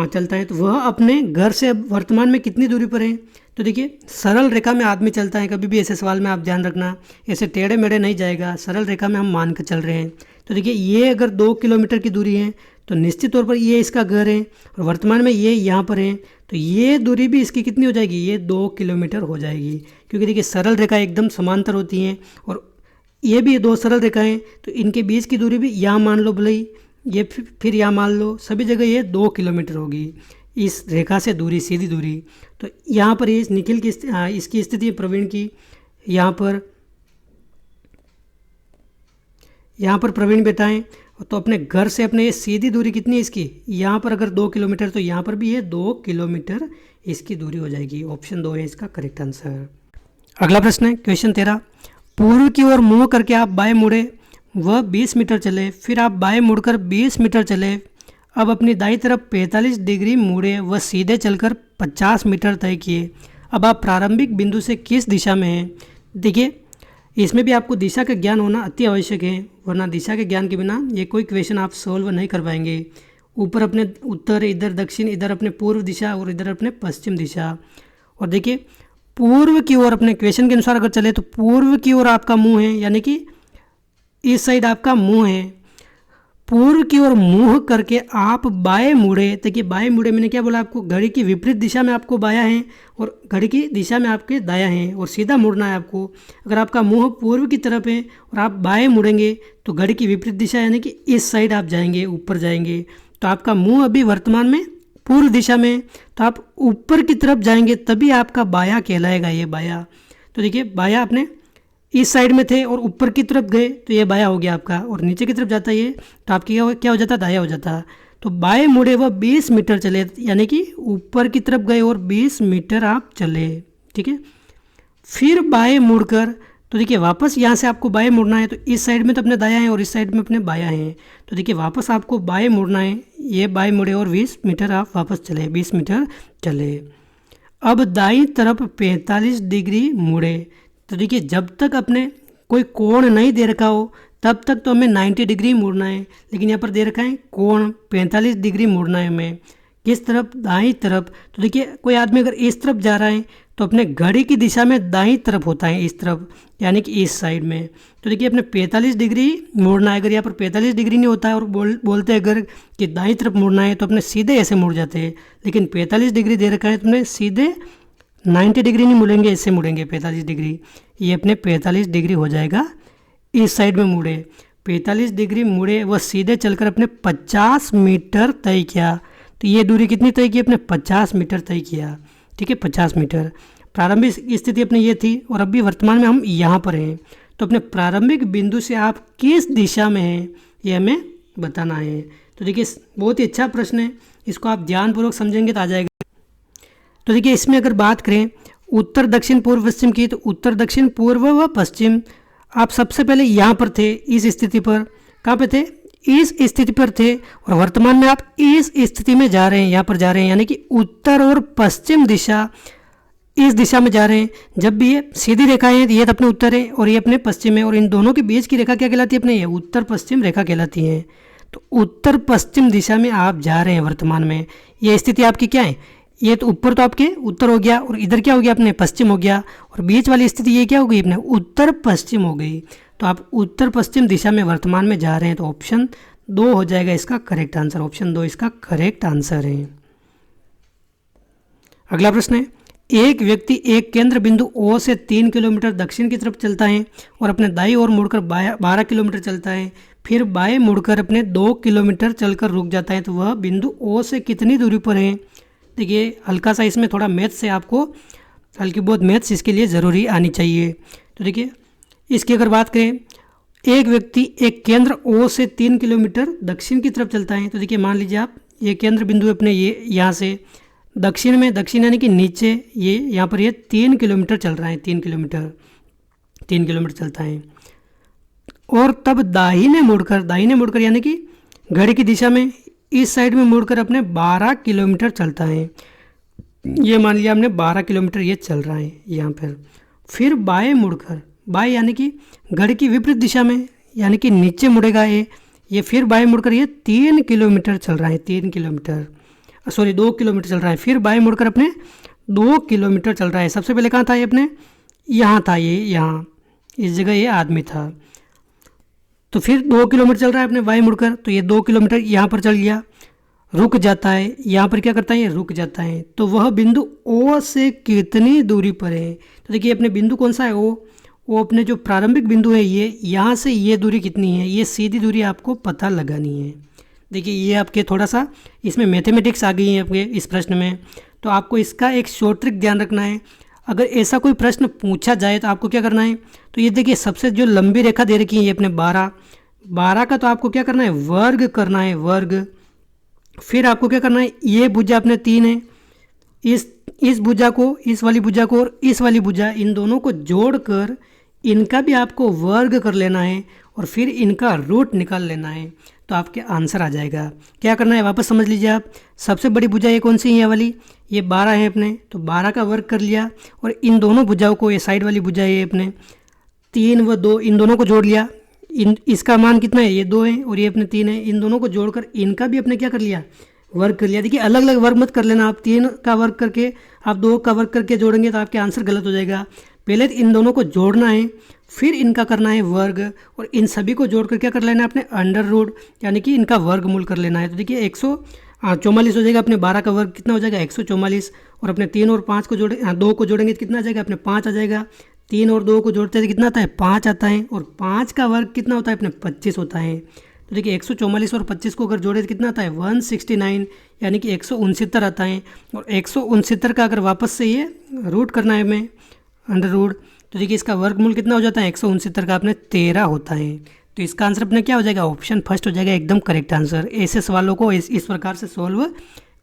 चलता है। तो वह अपने घर से अब वर्तमान में कितनी दूरी पर है, तो देखिए सरल रेखा में आदमी चलता है, कभी भी ऐसे सवाल में आप ध्यान रखना, ऐसे टेढ़े मेढ़े नहीं जाएगा, सरल रेखा में हम मान कर चल रहे हैं। तो देखिए ये अगर 2 किलोमीटर की दूरी है तो निश्चित तौर पर ये इसका घर है, और वर्तमान में ये यहाँ पर है, तो ये दूरी भी इसकी कितनी हो जाएगी, ये 2 किलोमीटर हो जाएगी। क्योंकि देखिए सरल रेखा एकदम समांतर होती हैं, और ये भी 2 सरल रेखाएं, तो इनके बीच की दूरी भी यहाँ मान लो, भले ही ये फिर यहाँ मान लो, सभी जगह ये 2 किलोमीटर होगी इस रेखा से दूरी, सीधी दूरी। तो यहाँ पर ये निखिल की इसकी स्थिति है, प्रवीण की, यहाँ पर प्रवीण बैठा है। तो अपने घर से अपने ये सीधी दूरी कितनी है इसकी, यहाँ पर अगर 2 किलोमीटर, तो यहाँ पर भी ये 2 किलोमीटर इसकी दूरी हो जाएगी। ऑप्शन 2 है इसका करेक्ट आंसर। अगला प्रश्न है क्वेश्चन 13, पूर्व की ओर मुँह करके आप बाएं मुड़े, वह 20 मीटर चले, फिर आप बाएं मुड़कर 20 मीटर चले, अब अपनी दाईं तरफ 45 डिग्री मुड़े, वह सीधे चलकर 50 मीटर तय किए, अब आप प्रारंभिक बिंदु से किस दिशा में हैं। देखिए इसमें भी आपको दिशा का ज्ञान होना अति आवश्यक है, वरना दिशा के ज्ञान के बिना ये कोई क्वेश्चन आप सोल्व नहीं कर पाएंगे। ऊपर अपने उत्तर, इधर दक्षिण, इधर अपने पूर्व दिशा, और इधर अपने पश्चिम दिशा। और देखिए पूर्व की ओर अपने क्वेश्चन के अनुसार अगर चले तो पूर्व की ओर आपका मुंह है, यानी कि इस साइड आपका मुंह है। पूर्व की ओर मुंह करके आप बाएं मुड़े, देखिए बाएं मुड़े मैंने क्या बोला आपको, घड़ी की विपरीत दिशा में आपको बायां है और घड़ी की दिशा में आपके दायां है, और सीधा मुड़ना है आपको। अगर आपका मुंह पूर्व की तरफ है और आप बाएं मुड़ेंगे तो घड़ी की विपरीत दिशा, यानी कि इस साइड आप जाएंगे, ऊपर जाएंगे। तो आपका मुंह अभी वर्तमान में पूर्व दिशा में, तो आप ऊपर की तरफ जाएंगे तभी आपका बायां कहलाएगा, ये बायां। तो देखिए बायां अपने इस साइड में थे और ऊपर की तरफ गए तो ये बायां हो गया आपका, और नीचे की तरफ जाता है ये, तो आपकी क्या हो जाता, दायां हो जाता। तो बाएं मुड़े वह 20 मीटर चले, यानी कि ऊपर की तरफ गए और 20 मीटर आप चले, ठीक है। फिर बाएं मुड़कर, तो देखिए वापस यहाँ से आपको बाएं मुड़ना है, तो इस साइड में तो अपने दायां है और इस साइड में अपने बायां हैं। तो देखिए वापस आपको बाएं मुड़ना है, ये बाएं मुड़े और 20 मीटर आप वापस चले, 20 मीटर चले। अब दाईं तरफ 45 डिग्री मुड़े। तो देखिए जब तक अपने कोई कोण नहीं दे रखा हो तब तक तो हमें 90 डिग्री मुड़ना है, लेकिन यहाँ पर दे रखा है कोण 45 डिग्री मुड़ना है हमें, किस तरफ, दाईं तरफ। तो देखिए कोई आदमी अगर इस तरफ जा रहा है तो अपने घड़ी की दिशा में दाईं तरफ होता है, इस तरफ, यानी कि इस साइड में। तो देखिए अपने 45 डिग्री मुड़ना है। अगर यहाँ पर 45 डिग्री नहीं होता है और बोलते हैं अगर कि दाईं तरफ मुड़ना है तो अपने सीधे ऐसे मुड़ जाते हैं, लेकिन 45 डिग्री दे रखा है तो अपने सीधे 90 डिग्री नहीं मुड़ेंगे, ऐसे मुड़ेंगे 45 डिग्री। ये अपने 45 डिग्री हो जाएगा, इस साइड में मुड़े, 45 डिग्री मुड़े, वह सीधे चलकर अपने 50 मीटर तय किया। तो ये दूरी कितनी तय की, अपने 50 मीटर तय किया, ठीक है, 50 मीटर। प्रारंभिक स्थिति अपने ये थी और अभी वर्तमान में हम यहाँ पर हैं। तो अपने प्रारंभिक बिंदु से आप किस दिशा में हैं ये हमें बताना है। तो देखिए बहुत ही अच्छा प्रश्न है, इसको आप ध्यानपूर्वक समझेंगे तो आ जाएगा। तो देखिए इसमें अगर बात करें उत्तर दक्षिण पूर्व पश्चिम की, तो उत्तर दक्षिण पूर्व व पश्चिम आप सबसे पहले यहाँ पर थे, इस स्थिति पर, कहाँ पे थे, इस स्थिति पर थे, और वर्तमान में आप इस स्थिति में जा रहे हैं, यहाँ पर जा रहे हैं, यानी कि उत्तर और पश्चिम दिशा, इस दिशा में जा रहे हैं। जब भी ये सीधी रेखा है, ये अपने उत्तर है और ये अपने पश्चिम है, और इन दोनों के बीच की रेखा क्या कहलाती है, अपने ये उत्तर पश्चिम रेखा कहलाती है। तो उत्तर पश्चिम दिशा में आप जा रहे हैं वर्तमान में। ये स्थिति आपकी क्या है, ये तो ऊपर तो आपके उत्तर हो गया और इधर क्या हो गया, अपने पश्चिम हो गया, और बीच वाली स्थिति ये क्या हो गई, अपने उत्तर पश्चिम हो गई। तो आप उत्तर पश्चिम दिशा में वर्तमान में जा रहे हैं, तो ऑप्शन 2 हो जाएगा इसका करेक्ट आंसर। ऑप्शन 2 इसका करेक्ट आंसर है। अगला प्रश्न है, एक व्यक्ति एक केंद्र बिंदु O से 3 किलोमीटर दक्षिण की तरफ चलता है और अपने दाईं ओर मुड़कर 12 किलोमीटर चलता है, फिर बाएं मुड़कर अपने 2 किलोमीटर चलकर रुक जाता है। तो वह बिंदु O से कितनी दूरी पर है। देखिए हल्का सा इसमें थोड़ा मैथ से आपको हल्की बहुत मैथ्स इसके लिए ज़रूरी आनी चाहिए। तो देखिए इसकी अगर बात करें, एक व्यक्ति एक केंद्र ओ से 3 किलोमीटर दक्षिण की तरफ चलता है। तो देखिए मान लीजिए आप ये केंद्र बिंदु अपने ये यहाँ से दक्षिण में, दक्षिण यानी कि नीचे, ये यहाँ पर ये 3 किलोमीटर चल रहा है, 3 किलोमीटर चलता है। और तब दाहिने मुड़कर यानी कि घड़ी की दिशा में इस साइड में मुड़कर अपने 12 किलोमीटर चलता है। ये मान लिया हमने 12 किलोमीटर ये चल रहा है यहाँ पर। फिर बाएं मुड़कर, बाएं यानी कि घड़ी की विपरीत दिशा में, यानी कि नीचे मुड़ेगा ये फिर बाएं मुड़कर ये 3 किलोमीटर चल रहा है, 2 किलोमीटर चल रहा है। फिर बाएं मुड़कर अपने 2 किलोमीटर चल रहा है। सबसे पहले कहाँ था ये अपने, यहाँ था, ये यहाँ इस जगह ये आदमी था। तो फिर 2 किलोमीटर चल रहा है अपने बाएं मुड़कर, तो ये 2 किलोमीटर यहाँ पर चल गया, रुक जाता है। यहाँ पर क्या करता है, ये रुक जाता है। तो वह बिंदु ओ से कितनी दूरी पर है। तो देखिए अपने बिंदु कौन सा है, वो अपने जो प्रारंभिक बिंदु है ये, यहाँ से ये दूरी कितनी है, ये सीधी दूरी आपको पता लगानी है। देखिए ये आपके थोड़ा सा इसमें मैथमेटिक्स आ गई है आपके इस प्रश्न में। तो आपको इसका एक शॉर्ट ट्रिक ध्यान रखना है। अगर ऐसा कोई प्रश्न पूछा जाए तो आपको क्या करना है, तो ये देखिए सबसे जो लंबी रेखा दे रखी है ये अपने 12 का, तो आपको क्या करना है, वर्ग करना है, वर्ग। फिर आपको क्या करना है, ये भुजा अपने 3 है, इस भुजा को, इस वाली भुजा को और इस वाली भुजा, इन दोनों को जोड़कर इनका भी आपको वर्ग कर लेना है और फिर इनका रूट निकाल लेना है। तो आपके आंसर आ जाएगा। क्या करना है वापस समझ लीजिए आप। सबसे बड़ी भुजा ये कौन सी है, ये वाली, ये 12 है अपने, तो 12 का वर्ग कर लिया और इन दोनों भुजाओं को, ये साइड वाली भुजा है अपने 3 व 2, इन दोनों को जोड़ लिया। इसका मान कितना है, ये 2 है और ये अपने 3 है। इन दोनों को जोड़कर इनका भी अपने क्या कर लिया, वर्ग कर लिया। देखिए अलग अलग वर्ग मत कर लेना आप, 3 का वर्ग करके आप 2 का वर्ग करके जोड़ेंगे तो आपके आंसर गलत हो जाएगा। पहले इन दोनों को जोड़ना है, फिर इनका करना है वर्ग और इन सभी को जोड़कर क्या कर लेना है अपने अंडर रूट, यानी कि इनका वर्गमूल कर लेना है। तो देखिए 144 हो जाएगा, अपने 12 का वर्ग कितना हो जाएगा 144, और अपने 3 और 5 को 2 को जोड़ेंगे तो कितना आ जाएगा अपने 5 आ जाएगा। 3 और 2 को जोड़ते हैं तो कितना आता है 5 आता है, और 5 का वर्ग कितना होता है अपने 25 होता है। तो देखिए 144 और 25 को अगर जोड़े तो कितना आता है 169, यानी कि 169 आता है। और 169 का अगर वापस से ये रूट करना है हमें, अंडर रूट, तो देखिए इसका वर्गमूल कितना हो जाता है 169 का अपने 13 होता है। तो इसका आंसर अपने क्या हो जाएगा, ऑप्शन फर्स्ट हो जाएगा, एकदम करेक्ट आंसर। ऐसे सवालों को इस प्रकार से सॉल्व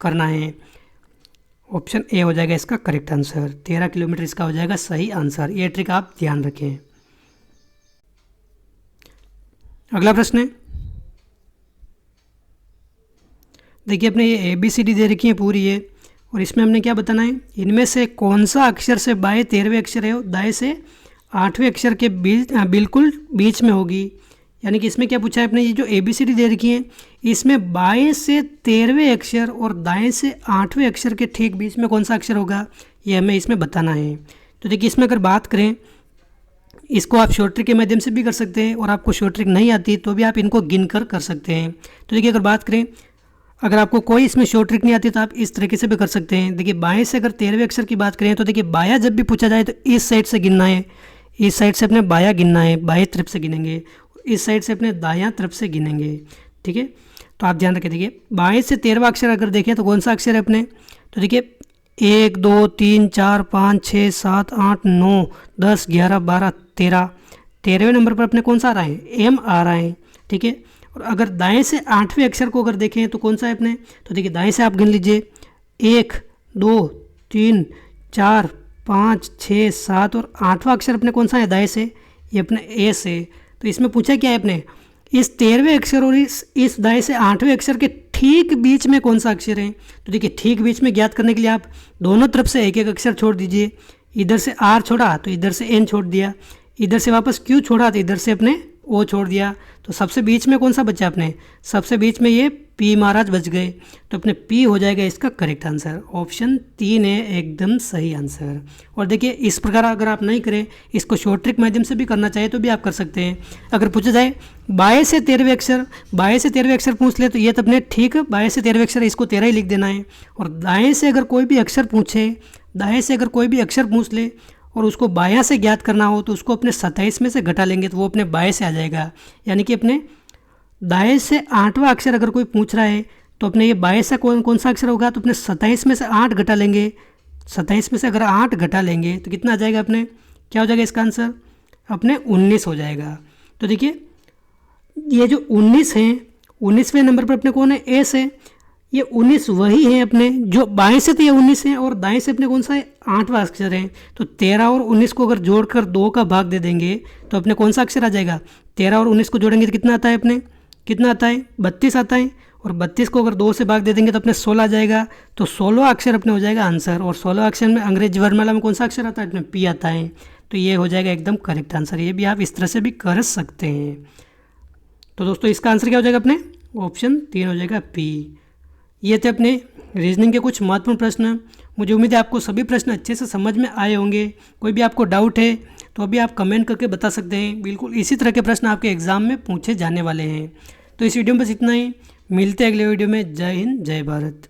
करना है। ऑप्शन ए हो जाएगा इसका करेक्ट आंसर, 13 किलोमीटर इसका हो जाएगा सही आंसर। ये ट्रिक आप ध्यान रखें। अगला प्रश्न है, देखिए अपने ये ABCD दे रखी है पूरी ये, और इसमें हमने क्या बताना है, इनमें से कौन सा अक्षर से बाएं 13वें अक्षर है और दाएं से 8वें अक्षर के बिल्कुल बीच में होगी। यानी कि इसमें क्या पूछा है अपने, ये जो ABCD दे रखी है इसमें बाएं से 13वें अक्षर और दाएं से 8वें अक्षर के ठीक बीच में कौन सा अक्षर होगा, ये हमें इसमें बताना है। तो देखिए इसमें अगर बात करें, इसको आप शॉर्ट ट्रिक के माध्यम से भी कर सकते हैं, और आपको शॉर्ट ट्रिक नहीं आती तो भी आप इनको गिन कर सकते हैं। तो देखिए अगर बात करें, अगर आपको कोई इसमें शॉर्ट ट्रिक नहीं आती तो आप इस तरीके से भी कर सकते हैं। देखिए बाएं से अगर 13वें अक्षर की बात करें तो देखिए बाया जब भी पूछा जाए तो इस साइड से गिनना है, इस साइड से अपने बाया गिनना है, बाएं तरफ से गिनेंगे, इस साइड से अपने दायां तरफ से गिनेंगे। ठीक है, तो आप ध्यान रखें। देखिए बाएं से 13वां अक्षर अगर देखें तो कौन सा अक्षर है अपने, तो देखिए 1 2 3 4 5 6 7 8 9 10 11 12 13, 13वें नंबर पर अपने कौन सा आ रहा है, एम आ रहा है। ठीक है, और अगर दाएं से 8वें अक्षर को अगर देखें तो कौन सा है अपने, तो देखिए दाएं से आप गिन लीजिए 1 2 3 4 5 6 7, और 8वां अक्षर अपने कौन सा है दाएं से, ये अपने ए से। तो इसमें पूछा क्या है अपने, इस 13वें अक्षर और इस दाएं से 8वें अक्षर के ठीक बीच में कौन सा अक्षर है। तो देखिए ठीक बीच में ज्ञात करने के लिए आप दोनों तरफ से एक एक अक्षर छोड़ दीजिए। इधर से आर छोड़ा तो इधर से एन छोड़ दिया, इधर से वापस क्यू छोड़ा तो इधर से अपने ओ छोड़ दिया। तो सबसे बीच में कौन सा बचा अपने, सबसे बीच में ये पी महाराज बच गए, तो अपने पी हो जाएगा इसका करेक्ट आंसर। ऑप्शन 3 है एकदम सही आंसर। और देखिए इस प्रकार अगर आप नहीं करें, इसको शॉर्ट ट्रिक माध्यम से भी करना चाहे तो भी आप कर सकते हैं। अगर पूछा जाए बाएं से 13वें अक्षर, बाएं से 13वें अक्षर पूछ ले तो ये तो अपने ठीक बाएं से 13वें अक्षर इसको 13 ही लिख देना है। और दाएँ से अगर कोई भी अक्षर पूछे, दाएँ से अगर कोई भी अक्षर पूछ ले और उसको बायां से ज्ञात करना हो तो उसको अपने 27 में से घटा लेंगे तो वो अपने बाएं से आ जाएगा। यानी कि अपने दाएं से 8वां अक्षर अगर कोई पूछ रहा है तो अपने ये बाएं से कौन सा अक्षर होगा, तो अपने 27 में से 8 घटा लेंगे 27 में से अगर 8 घटा लेंगे तो कितना आ जाएगा अपने, क्या हो जाएगा इसका आंसर अपने 19 हो जाएगा। तो देखिए ये जो 19 है, 19वें नंबर पर अपने कौन है, एस है। ये 19 वही है अपने जो बाएं से, तो ये 19 है और दाएं से अपने कौन सा है, 8वां अक्षर है। तो 13 और 19 को अगर जोड़कर 2 का भाग दे देंगे तो अपने कौन सा अक्षर आ जाएगा, 13 और 19 को जोड़ेंगे तो कितना आता है अपने, कितना आता है 32 आता है। और 32 को अगर 2 से भाग दे देंगे तो अपने 16 आ जाएगा। तो 16 अक्षर अपने हो जाएगा आंसर। और 16 अक्षर में अंग्रेजी वर्णमाला में कौन सा अक्षर आता है अपने, पी आता है। तो ये हो जाएगा एकदम करेक्ट आंसर। ये भी आप इस तरह से भी कर सकते हैं। तो दोस्तों इसका आंसर क्या हो जाएगा अपने, ऑप्शन 3 हो जाएगा पी। ये थे अपने रीजनिंग के कुछ महत्वपूर्ण प्रश्न। मुझे उम्मीद है आपको सभी प्रश्न अच्छे से समझ में आए होंगे। कोई भी आपको डाउट है तो अभी आप कमेंट करके बता सकते हैं। बिल्कुल इसी तरह के प्रश्न आपके एग्ज़ाम में पूछे जाने वाले हैं। तो इस वीडियो में बस इतना ही, मिलते हैं अगले वीडियो में। जय हिंद, जय भारत।